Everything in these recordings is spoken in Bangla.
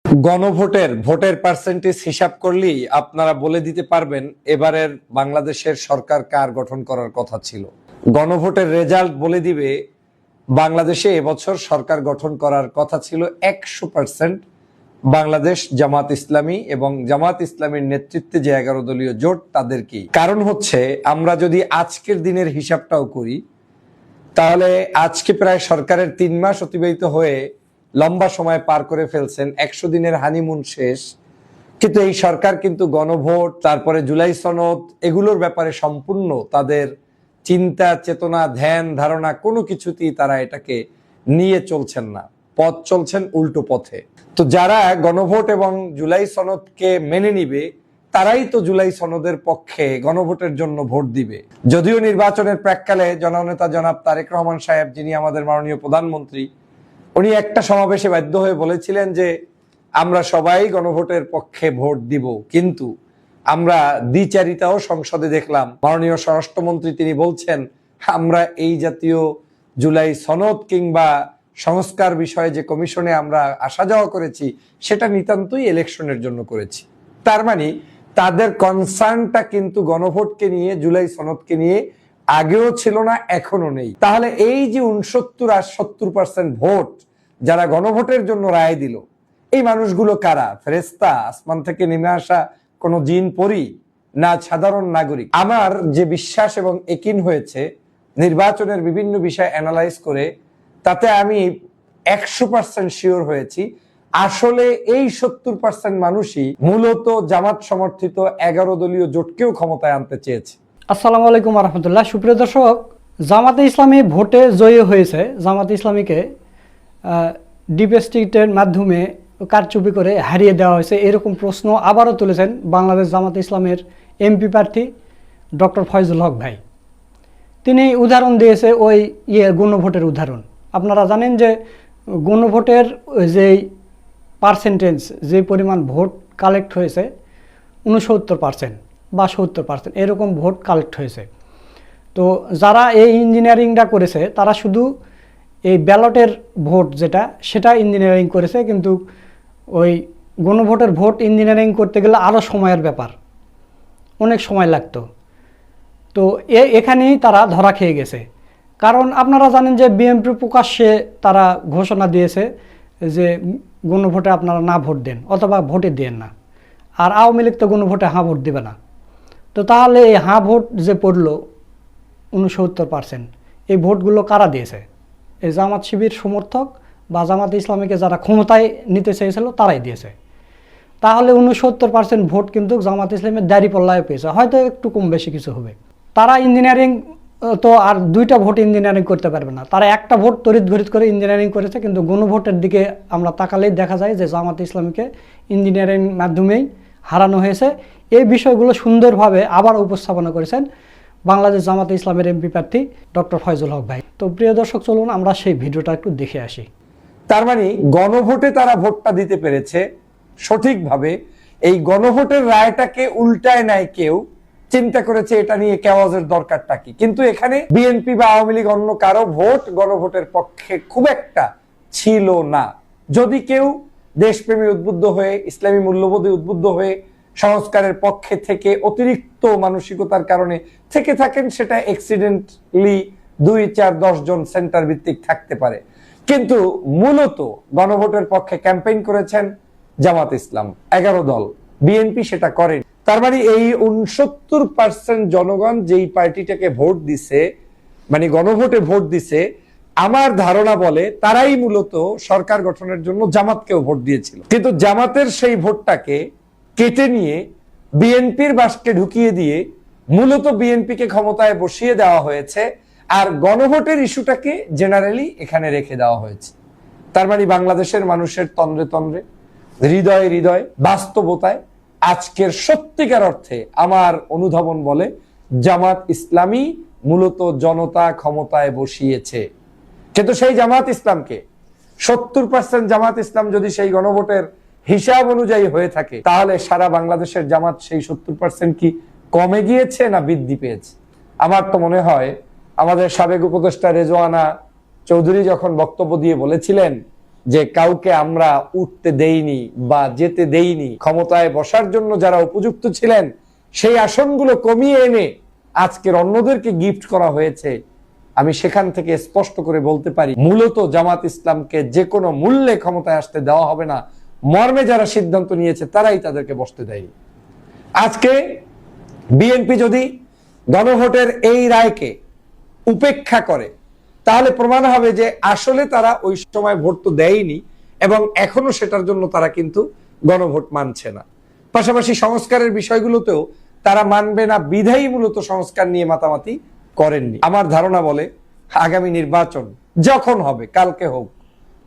ভোটের পার্সেন্টেজ হিসাব করলেই আপনারা বলে দিতে পারবেন এবারের বাংলাদেশের সরকার কার গঠন করার কথা ছিল। গণভোটের রেজাল্ট বলে দিবে বাংলাদেশে এবছর সরকার গঠন করার কথা ছিল 100% বাংলাদেশ জামাত ইসলামী এবং জামাত ইসলামীর নেতৃত্বে যে 11 দলীয় জোট তাদেরকেই। কারণ হচ্ছে আমরা যদি আজকের দিনের হিসাবটাও করি তাহলে আজকে প্রায় সরকারের 3 মাস অতিবাহিত হয়ে লম্বা সময় পার করে ফেলছেন, 100 দিনের হানিমুন শেষ, কিন্তু এই সরকার কিন্তু গণভোট তারপরে জুলাই সনদ এগুলোর ব্যাপারে সম্পূর্ণ তাদের চিন্তা চেতনা ধ্যান ধারণা কোনো কিছুতেই তারা এটাকে নিয়ে চলছেন না, পথ চলছেন উল্টো পথে। তো যারা গণভোট এবং জুলাই সনদকে মেনে নিবে তারাই তো জুলাই সনদের পক্ষে গণভোটের জন্য ভোট দিবে। যদিও নির্বাচনের প্রাক্কালে জননেতা জনাব তারেক রহমান সাহেব, যিনি আমাদের মাননীয় প্রধানমন্ত্রী, উনি একটা সমাবেশে বাধ্য হয়ে বলেছিলেন যে আমরা সবাই গণভোটের পক্ষে ভোট দিব, কিন্তু আমরা দ্বিচারিতাও সংসদে দেখলাম। মাননীয় স্বরাষ্ট্রমন্ত্রী তিনি বলছেন আমরা এই জাতীয় জুলাই সনদ কিংবা সংস্কার বিষয়ে যে কমিশনে আমরা আসা যাওয়া করেছি সেটা নিতান্তই ইলেকশনের জন্য করেছি। তার মানে তাদের কনসার্নটা কিন্তু গণভোটকে নিয়ে, জুলাই সনদকে নিয়ে আগেও ছিল না, এখনো নেই। তাহলে এই যে 69 আর 70% ভোট যারা গণভোটের জন্য রায় দিল, এই মানুষগুলো কারা? ফেরেশতা, আসমান থেকে নেমে আসা কোন জিন পরি, না সাধারণ নাগরিক? আমার যে বিশ্বাস এবং একিন হয়েছে নির্বাচনের বিভিন্ন বিষয় অ্যানালাইজ করে, তাতে আমি 100% শিওর হয়েছি আসলে এই 70% মানুষই মূলত জামাত সমর্থিত 11 দলীয় জোটকেও ক্ষমতায় আনতে চেয়েছে। আসসালামু আলাইকুম রহমতুল্লাহ। সুপ্রিয় দর্শক, জামাতে ইসলামী ভোটে জয়ী হয়েছে। জামাতে ইসলামীকে ডিপ স্টেটের মাধ্যমে কারচুপি করে হারিয়ে দেওয়া হয়েছে, এরকম প্রশ্ন আবারও তুলেছেন বাংলাদেশ জামাতে ইসলামের এমপি প্রার্থী ডক্টর ফয়জুল হক ভাই। তিনি উদাহরণ দিয়েছে ওই গণভোটের উদাহরণ। আপনারা জানেন যে গণভোটের যেই পার্সেন্টেজ, যে পরিমাণ ভোট কালেক্ট হয়েছে 69% বা 70% এরকম ভোট কালেক্ট হয়েছে। তো যারা এই ইঞ্জিনিয়ারিংটা করেছে তারা শুধু এই ব্যালটের ভোট সেটা ইঞ্জিনিয়ারিং করেছে, কিন্তু ওই গণভোটের ভোট ইঞ্জিনিয়ারিং করতে গেলে আরও সময়ের ব্যাপার, অনেক সময় লাগতো। তো এখানেই তারা ধরা খেয়ে গেছে। কারণ আপনারা জানেন যে বিএনপি প্রকাশ্যে তারা ঘোষণা দিয়েছে যে গণভোটে আপনারা না ভোট দেন অথবা ভোটে দেন না, আর আওয়ামী লীগ তো গণভোটে হাঁ ভোট দেবে না। তো তাহলে এই হাঁ ভোট যে পড়লো 69%, এই ভোটগুলো কারা দিয়েছে? এই জামাত শিবির সমর্থক বা জামাত ইসলামীকে যারা ক্ষমতায় নিতে চেয়েছিল তারাই দিয়েছে। তাহলে 69% ভোট কিন্তু জামাত ইসলামের দাঁড়িপাল্লায় পেয়েছে, হয়তো একটু কম বেশি কিছু হবে। তারা ইঞ্জিনিয়ারিং তো আর 2টা ভোট ইঞ্জিনিয়ারিং করতে পারবে না, তারা একটা ভোট তড়িৎ ঘড়িৎ করে ইঞ্জিনিয়ারিং করেছে। কিন্তু গণভোটের দিকে আমরা তাকালেই দেখা যায় যে জামাত ইসলামীকে ইঞ্জিনিয়ারিং মাধ্যমেই হারানো হয়েছে। এই বিষয়গুলো সুন্দরভাবে আবার উপস্থাপনা করেছেন বাংলাদেশ জামাতে ইসলামের এমপি প্রার্থী ডক্টর ফয়জুল হক ভাই। তো প্রিয় দর্শক, চলুন আমরা সেই ভিডিওটা একটু দেখে আসি। তার মানে গণভোটে তারা ভোটটা দিতে পেরেছে সঠিকভাবে। এই গণভোটের রায়টাকে উল্টায় নাই কেউ, চিন্তা করেছে এটা নিয়ে কেওয়াজের দরকারটা কি। কিন্তু এখানে বিএনপি বা আওয়ামী লীগ অন্য কারো ভোট গণভোটের পক্ষে খুব একটা ছিল না। যদি কেউ দেশপ্রেমী উদ্বুদ্ধ হয়ে, ইসলামী মূল্যবোধে উদ্বুদ্ধ হয়ে সংস্কারের পক্ষে থেকে অতিরিক্ত মানসিকতার কারণে থেকে থাকেন, সেটা অ্যাক্সিডেন্টলি 2, 4, 10 জন সেন্টার ভিত্তিক থাকতে পারে। কিন্তু মূলত গণভোটের পক্ষে ক্যাম্পেইন করেছেন জামাত ইসলাম, 11 দল। বিএনপি সেটা করেনি। তার মানে এই 69% জনগণ যেই পার্টিটাকে ভোট দিছে, মানে গণভোটে ভোট দিছে, আমার ধারণা বলে তারাই মূলত সরকার গঠনের জন্য জামাতকেও ভোট দিয়েছিল। কিন্তু জামাতের সেই ভোটটাকে কেটে নিয়ে বিএনপির বাসকে ঢুকিয়ে দিয়ে মূলত বিএনপিকে ক্ষমতায় বসিয়ে দেওয়া হয়েছে, আর গণভোটের ইস্যুটাকে জেনারেলি এখানে রেখে দেওয়া হয়েছে। তার মানে বাংলাদেশের মানুষের তন্দ্রে তন্দ্রে, হৃদয়ে হৃদয়ে, বাস্তবতায় আজকের সত্যিকার অর্থে আমার অনুধাবন বলে জামাত ইসলামী মূলত জনতা ক্ষমতায় বসিয়েছে। কিন্তু সেই জামাত ইসলামকে 70% জামাত ইসলাম যদি সেই গণভোটের হিসাব অনুযায়ী হয়ে থাকে, তাহলে সারা বাংলাদেশের জামাত সেই 70% কি কমে গিয়েছে না বৃদ্ধি পেয়েছে? আমার তো মনে হয় আমাদের সাবেক উপদেষ্টা রেজওয়ানা চৌধুরী যখন বক্তব্য দিয়ে বলেছিলেন যে কাউকে আমরা উঠতে দেইনি বা যেতে দেইনি, ক্ষমতায় বসার জন্য যারা উপযুক্ত ছিলেন সেই আসনগুলো কমিয়ে এনে আজকের অন্যদেরকে গিফট করা হয়েছে, আমি সেখান থেকে স্পষ্ট করে বলতে পারি মূলত জামাত ইসলামকে যে কোনো মূল্যে ক্ষমতায় আসতে দেওয়া হবে না মর্মে যারা সিদ্ধান্ত নিয়েছে তারাই তাদেরকে বসতে দেয়নি। আজকে বিএনপি যদি গণভোটের এই রায়কে উপেক্ষা করে তাহলে প্রমাণ হবে যে আসলে তারা ওই সময় ভোট তো দেয়নি এবং এখনো সেটার জন্য তারা কিন্তু গণভোট মানছে না। পাশাপাশি সংস্কারের বিষয়গুলোতেও তারা মানবে না বিধায়ী মূলত সংস্কার নিয়ে মাতামাতি করেননি। আমার ধারণা বলে আগামী নির্বাচন যখন হবে, কালকে হোক,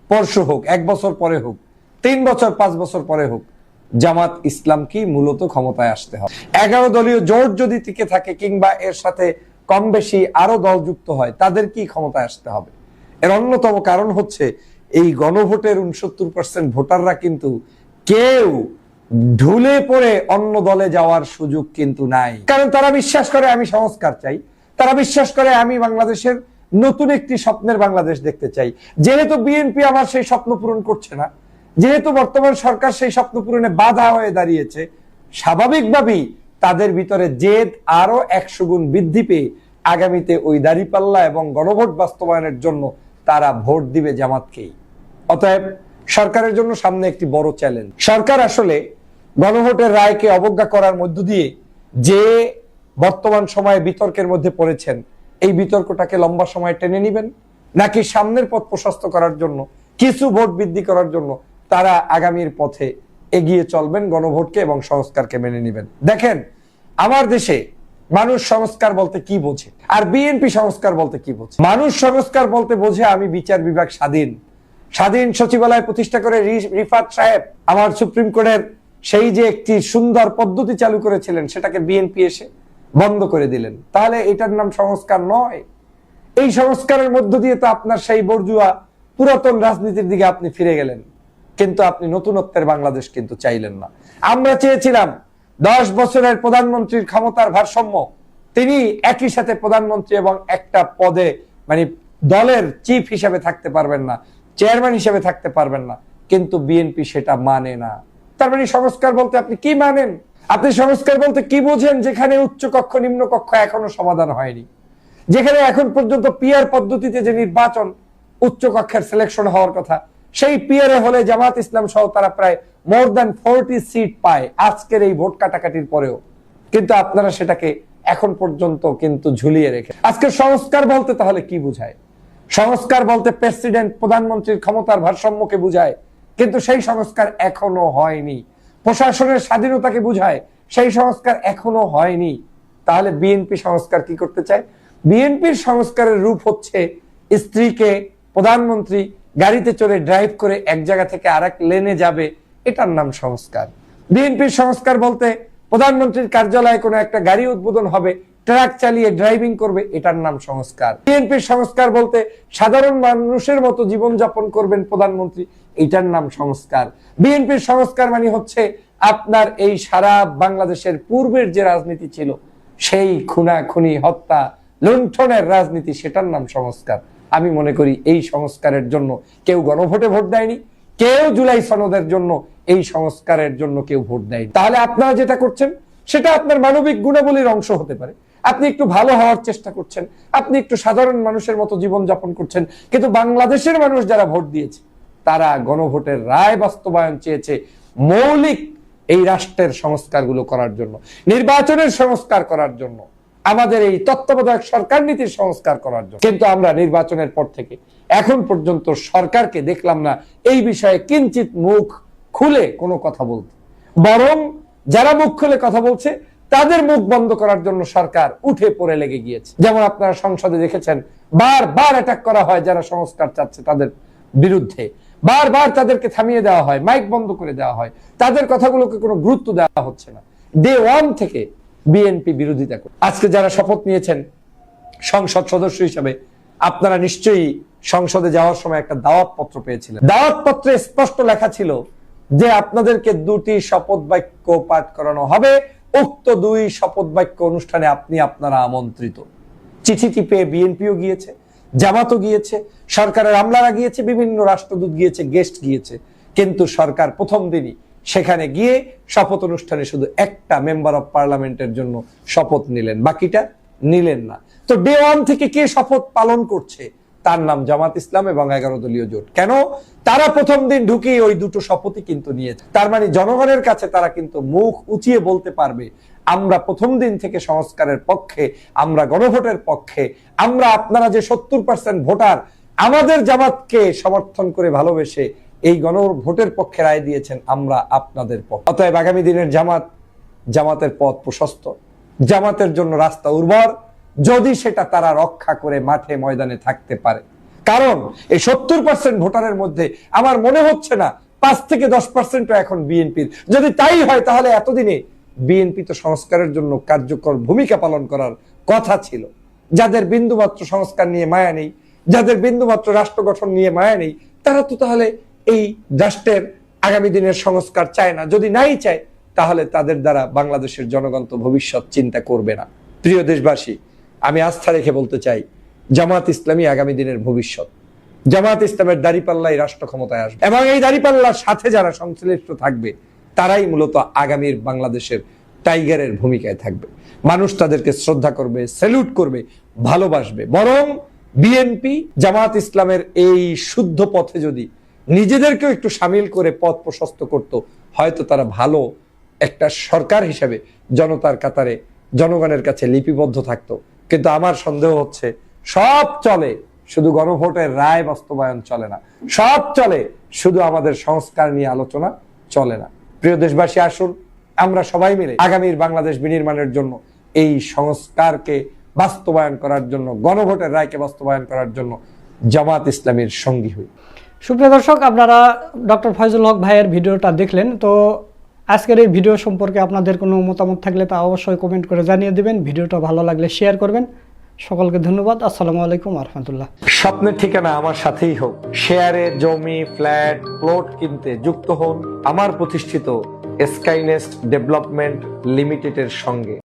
পরশু হোক, 1 বছর পরে হোক, 3 বছর 5 বছর পরে হোক, জামাত ইসলামকেই মূলত ক্ষমতায় আসতে হবে। 11 দলীয় জোট যদি টিকে থাকে কিংবা এর সাথে কম বেশি আরো দল যুক্ত হয় তাদেরকেই ক্ষমতায় আসতে হবে। এর অন্যতম কারণ হচ্ছে এই গণভোটের 69% ভোটাররা কিন্তু কেউ ঢুলে পড়ে অন্য দলে যাওয়ার সুযোগ কিন্তু নাই। কারণ তারা বিশ্বাস করে আমি সংস্কার চাই, তারা বিশ্বাস করে আমি বাংলাদেশের নতুন একটি স্বপ্নের বাংলাদেশ দেখতে চাই। যেহেতু বিএনপি আমার সেই স্বপ্ন পূরণ করছে না, যেহেতু বর্তমান সরকার সেই স্বপ্ন পূরণে বাধা হয়ে দাঁড়িয়েছে, স্বাভাবিকভাবেই তাদের ভিতরে জেদ আরো 100 গুণ বৃদ্ধি পেয়ে আগামীতে ওই দাঁড়িপাল্লা এবং গণভোট বাস্তবায়নের জন্য তারা ভোট দিবে জামাতকেই। অতএব সরকারের জন্য সামনে একটি বড় চ্যালেঞ্জ। সরকার আসলে গণভোটের রায়কে অবজ্ঞা করার মধ্য দিয়ে যে বর্তমান সময়ে বিতর্কের মধ্যে পড়েছেন, এই বিতর্কটাকে লম্বা সময় টেনে নিবেন, নাকি সামনের পথ প্রশস্ত করার জন্য, কিছু ভোট বৃদ্ধি করার জন্য তারা আগামীর পথে এগিয়ে চলবেন, গণভোটকে এবং সংস্কারকে মেনে নেবেন। দেখেন, আমার দেশে মানুষ সংস্কার বলতে কি বোঝে আর বিএনপি সংস্কার বলতে কি বোঝে। মানুষ সংস্কার বলতে বোঝে আমি বিচার বিভাগ স্বাধীন সচিবালয় প্রতিষ্ঠা করে রিফাত সাহেব আমার সুপ্রিম কোর্টের সেই যে একটি সুন্দর পদ্ধতি চালু করেছিলেন সেটাকে বিএনপি এসে বন্ধ করে দিলেন। তাহলে এটার নাম সংস্কার নয়। এই সংস্কারের মধ্য দিয়ে তো আপনার সেই বর্জুয়া পুরাতন রাজনীতির দিকে আপনি ফিরে গেলেন, কিন্তু আপনি নতুনত্বের বাংলাদেশ কিন্তু চাইলেন না। আমরা চেয়েছিলাম 10 বছরের প্রধানমন্ত্রীর ক্ষমতার ভারসাম্য, তিনি একই সাথে প্রধানমন্ত্রী এবং একটা পদে মানে দলের চিফ হিসেবে থাকতে পারবেন না, চেয়ারম্যান হিসেবে থাকতে পারবেন না, কিন্তু বিএনপি সেটা মানে না। তার মানে সংস্কার বলতে আপনি কি মানেন? আপনি সংস্কার বলতে কি বোঝেন? যেখানে উচ্চ কক্ষ নিম্ন কক্ষ এখনো সমাধান হয়নি, যেখানে এখন পর্যন্ত পিআর পদ্ধতিতে যে নির্বাচন উচ্চ কক্ষের সিলেকশন হওয়ার কথা, সেই পিআরে হলে জামাত ইসলাম সহ তারা প্রায় মোর দ্যান 40 সিট পায় আজকের এই ভোট কাটাকাটির পরেও, কিন্তু আপনারা সেটাকে এখন পর্যন্ত কিন্তু ঝুলিয়ে রেখে। আজকে সংস্কার বলতে তাহলে কি বুঝায়? সংস্কার বলতে প্রেসিডেন্ট প্রধানমন্ত্রীর ক্ষমতার ভারসাম্যকে বুঝায়, কিন্তু সেই সংস্কার এখনো হয়নি। প্রশাসনের স্বাধীনতাকে বুঝায়, সেই সংস্কার এখনো হয়নি। তাহলে বিএনপি সংস্কার কি করতে চায়? বিএনপির সংস্কারের রূপ হচ্ছে স্ত্রীকে প্রধানমন্ত্রী গাড়িতে চড়ে ড্রাইভ করে এক জায়গা থেকে আরেক লেনে যাবে, এটার নাম সংস্কার। বিএনপির সংস্কার বলতে প্রধানমন্ত্রীর কার্যালয়ে কোনো একটা গাড়ি উদ্বোধন হবে, ট্রাক চালিয়ে ড্রাইভিং করবে, এটার নাম সংস্কার। বিএনপির সংস্কার বলতে সাধারণ মানুষের মতো জীবনযাপন করবেন প্রধানমন্ত্রী, এটার নাম সংস্কার। বিএনপির সংস্কার মানে হচ্ছে আপনার এই সারা বাংলাদেশের পূর্বের যে রাজনীতি ছিল, সেই খুনাখুনি, হত্যা, লুণ্ঠনের রাজনীতি, সেটার নাম সংস্কার। আমি মনে করি এই সংস্কারের জন্য কেউ গণভোটে ভোট দেয়নি, কেউ জুলাই সনদের জন্য এই সংস্কারের জন্য কেউ ভোট দেয়নি। তাহলে আপনারা যেটা করছেন সেটা আপনার মানবিক গুণাবলীর অংশ হতে পারে। আপনি একটু ভালো হওয়ার চেষ্টা করছেন, আপনি একটু সাধারণ মানুষের মতো জীবন যাপন করছেন, কিন্তু বাংলাদেশের মানুষ যারা ভোট দিয়েছে তারা গণভোটের রায় বাস্তবায়ন চেয়েছে মৌলিক এই রাষ্ট্রের সংস্কারগুলো করার জন্য, নির্বাচনের সংস্কার করার জন্য, আমাদের এই তত্ত্বাবধায়ক সরকার নীতির সংস্কার করার জন্য। কিন্তু আমরা নির্বাচনের পর থেকে এখন পর্যন্ত সরকারকে দেখলাম না এই বিষয়ে কিঞ্চিত মুখ খুলে কোনো কথা বলতে, বরং যারা মুখ খুলে কথা বলছে তাদের মুখ বন্ধ করার জন্য সরকার উঠে পড়ে লেগে গিয়েছে। যেমন আপনারা সংসদে দেখেছেন বারবার অ্যাটাক করা হয় যারা সংস্কার চাচ্ছে তাদের বিরুদ্ধে, বারবার তাদেরকে থামিয়ে দেওয়া হয়, মাইক বন্ধ করে দেওয়া হয়, তাদের কথাগুলোকে কোনো গুরুত্ব দেওয়া হচ্ছে না। ডে ওয়ান থেকে বিএনপি বিরোধিতা করে। আজকে যারা শপথ নিয়েছেন সংসদ সদস্য হিসেবে, আপনারা নিশ্চয়ই সংসদে যাওয়ার সময় একটা দাওয়াত পত্র পেয়েছিলেন। দাওয়াত পত্রে স্পষ্ট লেখা ছিল যে আপনাদেরকে 2টি শপথ বাক্য পাঠ করানো হবে, উক্ত 2 শপথ বাক্য অনুষ্ঠানে আপনারা আমন্ত্রিত। চিঠিটি পেয়ে বিএনপিও গিয়েছে, জামাতও গিয়েছে, সরকারের আমলারা গিয়েছে, বিভিন্ন রাষ্ট্রদূত গিয়েছে, গেস্ট গিয়েছে, কিন্তু সরকার প্রথম দিনই সেখানে গিয়ে শপথ অনুষ্ঠানে শুধু একটা মেম্বার অফ পার্লামেন্টের জন্য শপথ নিলেন, বাকিটা নিলেন না। তো ডে ওয়ান থেকে কে শপথ পালন করছে? তার নাম জামাত ইসলাম এবং 11 দলীয় জোট। কেন? তারা প্রথম দিন ঢুকেই ওই দুটো শপথই কিন্তু নিয়েছে। তার মানে জনগণের কাছে তারা কিন্তু মুখ উঁচিয়ে বলতে পারবে, আমরা প্রথম দিন থেকে সংস্কারের পক্ষে, আমরা গণভোটের পক্ষে, আমরা আপনারা যে 70% ভোটার আমাদের জামাতকে সমর্থন করে ভালোবেসে এই গণভোটের পক্ষে রায় দিয়েছেন, আমরা আপনাদের পক্ষে। অতএব আগামী দিনের জামাতের পথ প্রশস্ত, জামাতের জন্য রাস্তা উর্বর, যদি সেটা তারা রক্ষা করে মাঠে ময়দানে থাকতে পারে। কারণ এই 70% ভোটারের মধ্যে আমার মনে হচ্ছে না 5 থেকে 10% এখন বিএনপির। যদি তাই হয় তাহলে এতদিনে বিএনপি তো সংস্কারের জন্য কার্যকর ভূমিকা পালন করার কথা ছিল। যাদের বিন্দুমাত্র সংস্কার নিয়ে মায়া নেই, যাদের বিন্দুমাত্র রাষ্ট্র গঠন নিয়ে মায়া নেই, তারা তো তাহলে এই রাষ্ট্রের আগামী দিনের সংস্কার চায় না। যদি নাই চায় তাহলে তাদের দ্বারা বাংলাদেশের জনগণ তো ভবিষ্যৎ চিন্তা করবে না। প্রিয় দেশবাসী, আমি আস্থা রেখে বলতে চাই, জামাত ইসলামী আগামী দিনের ভবিষ্যৎ। জামাত ইসলামের দাঁড়িপাল্লাই রাষ্ট্র ক্ষমতায় আসবে এবং এই দাঁড়িপাল্লার সাথে যারা সংশ্লিষ্ট থাকবে তারাই মূলত আগামীর বাংলাদেশের টাইগারের ভূমিকায় থাকবে। মানুষ তাদেরকে শ্রদ্ধা করবে, স্যালুট করবে, ভালোবাসবে। বরং বিএনপি জামাত ইসলামের এই শুদ্ধ পথে যদি নিজেদেরকেও একটু সামিল করে পথ প্রশস্ত করত, হয়তো তারা ভালো একটা সরকার হিসেবে জনতার কাতারে জনগণের কাছে লিপিবদ্ধ থাকতো। কিন্তু আমার সন্দেহ হচ্ছে সব চলে, শুধু গণভোটের রায় বাস্তবায়ন চলে না, সব চলে, শুধু আমাদের সংস্কার নিয়ে আলোচনা চলে না। প্রিয় দেশবাসী, আসুন আমরা সবাই মিলে আগামীর বাংলাদেশ বিনির্মাণের জন্য এই সংস্কারকে বাস্তবায়ন করার জন্য, গণভোটের রায়কে বাস্তবায়ন করার জন্য জামাত ইসলামীর সঙ্গী হই। সুপ্রিয় দর্শক, আপনারা ডক্টর ফয়জুল হক ভাইয়ের ভিডিওটা দেখলেন। তো আজকের এই ভিডিও সম্পর্কে আপনাদের কোনো মতামত থাকলে তা অবশ্যই কমেন্ট করে জানিয়ে দিবেন। ভিডিওটা ভালো লাগলে শেয়ার করবেন। সকলকে ধন্যবাদ। আসসালামু আলাইকুম ওয়া রাহমাতুল্লাহ। স্বপ্নের ঠিকানা আমার সাথেই হোক। শেয়ারে জমি, ফ্ল্যাট, প্লট কিনতে যুক্ত হন আমার প্রতিষ্ঠিত স্কাইনেস্ট ডেভেলপমেন্ট লিমিটেডের সঙ্গে।